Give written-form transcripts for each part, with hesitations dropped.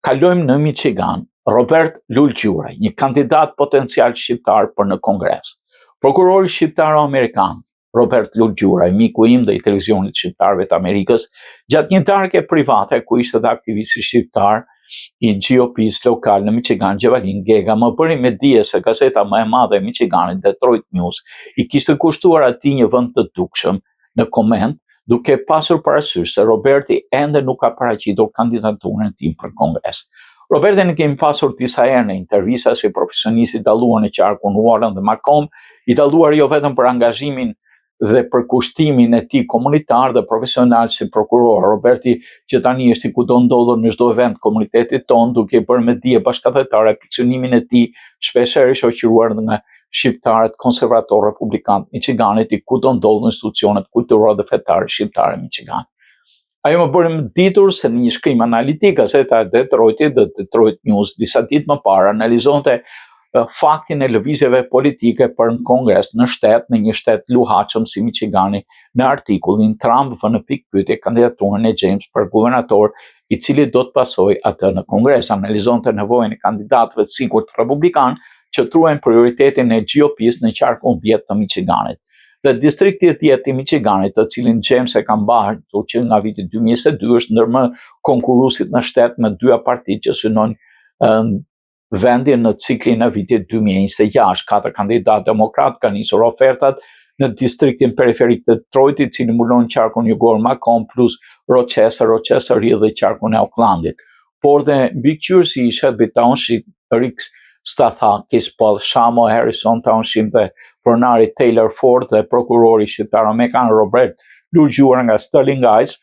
Kalojmë në Michigan. Robert Lulgjuraj, një kandidat potencial shqiptar për në Kongres. Prokurori shqiptaro-amerikan Robert Lulgjuraj, miku im dhe i televizionit shqiptarëve të Amerikës, gjatë një darke private ku ishte dhe aktivisti shqiptar i GOP-s lokal në Michigan, Gjevalin Gega, më bëri me dije se gazeta më e madhe e Michiganit, Detroit News, i kishte kushtuar atij një vend të dukshëm në koment, duke pasur parasysh se Roberti ende nuk ka paraqitur kandidaturën e tij për Kongres. Robertin e kemi pasur disa herë në intervista si profesionist i dalluar në qarkun Warren dhe Macomb, i dalluar jo vetëm për angazhimin dhe për kushtimin e tij komunitar dhe profesional si prokuror. Roberti që tani është i kudo ndodhur në çdo event komunitetit ton, duke bërë me dije bashkëdhetare fiksionimin e tij shpeshherë i shoqëruar nga shqiptarët konservator republikan të Michiganit, i kudo ndodhur në institucionet kulturore dhe fetare shqiptare në Michigan. Ajo më bëri më ditur se në një shkrim analitik gazeta e Detroitit dhe Detroit News disa ditë më parë analizonte faktin e lëvizjeve politike për në Kongres në një shtet luhatshëm si Michigani, në artikullin Trump vë në pikë pyetje kandidaturën e James për guvernator, i cili do të pasojë atë në Kongres. Analizonte nevojën e kandidatëve të sigurt republikan që truajnë prioritetin e GOP-s në qarkun 10 të Michiganit. Dhe distrikti 10 i Michiganit, të cilin James e ka mbartur që nga viti 2022 është ndër më konkurruesit në shtet me dyja partitë që synojnë vendin në ciklin e vitit 2026. 4 kandidatë demokrat kanë nisur ofertat në distriktin periferik të Detroitit, cili mbulon qarkun jugor Macomb plus Rochester Hill dhe qarkun e Oaklandit. Por dhe mbikëqyrësi i Shelby Township, Rick Stathakis, Paul Shamo, Harrison Township dhe pronari Taylor Ford dhe prokurori shqiptar-amerikan Robert Lulgjuraj nga Sterling Heights,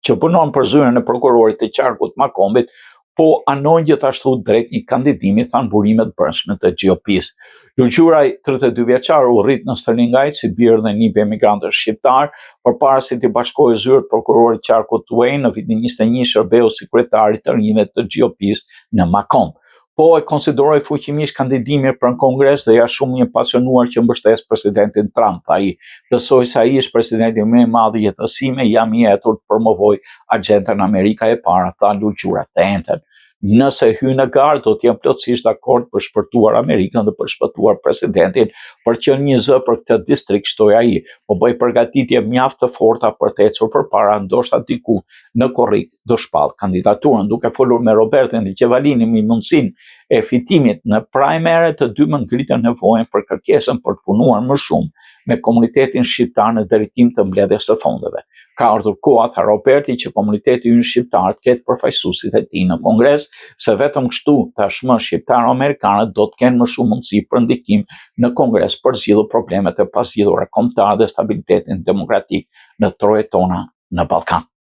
që punon për zyrën e prokurorit të qarkut Macombit, po anojnë gjithashtu drejt një kandidimi thanë burimet brendshme të GOP-s. Lulgjuraj, 32 vjeçar, u rrit në Sterling Heights si birë dhe një emigrantësh shqiptar, përpara se të bashkojë zyrët prokurorit qarkut Wayne në vitin 21 shërbeu si kryetari të rinjve të GOP-s në Macomb. Po e konsideroj fuqimisht kandidimin për në Kongres dhe ja shumë një pasionuar që mbështes presidentin Trump, tha ai. Besoj se ai është presidenti më i madh i jetësime, jam i hetur të promovoj agjendën Amerika e para, tha Lulgjuraj. Të enten. Nëse hy në garë, do t'jem plotësisht dakord për shpërtuar Amerikën dhe për shpëtuar presidentin, për që një zë për këtë distrikt, shtoi ai, po bëj përgatitje mjaft të forta për të ecur përpara, ndoshta diku në korrik do shpall kandidaturën. Duke folur me Robertin dhe Gjevalinin me mundësinë e fitimit në primary, të dy më ngritën nevojën për kërkesën për të punuar më shumë me komunitetin shqiptar në drejtim të mbledhjes së fondeve. Ka ardhur koha, tha Roberti, që komuniteti ynë shqiptar të ketë përfaqësuesit e tij në Kongres, se vetëm kështu tashmë shqiptar-amerikanët do të kenë më shumë mundësi për ndikim në Kongres për zgjidhur problemet e pazgjidhura kombëtare dhe stabilitetin demokratik në trojet tona në Ballkan.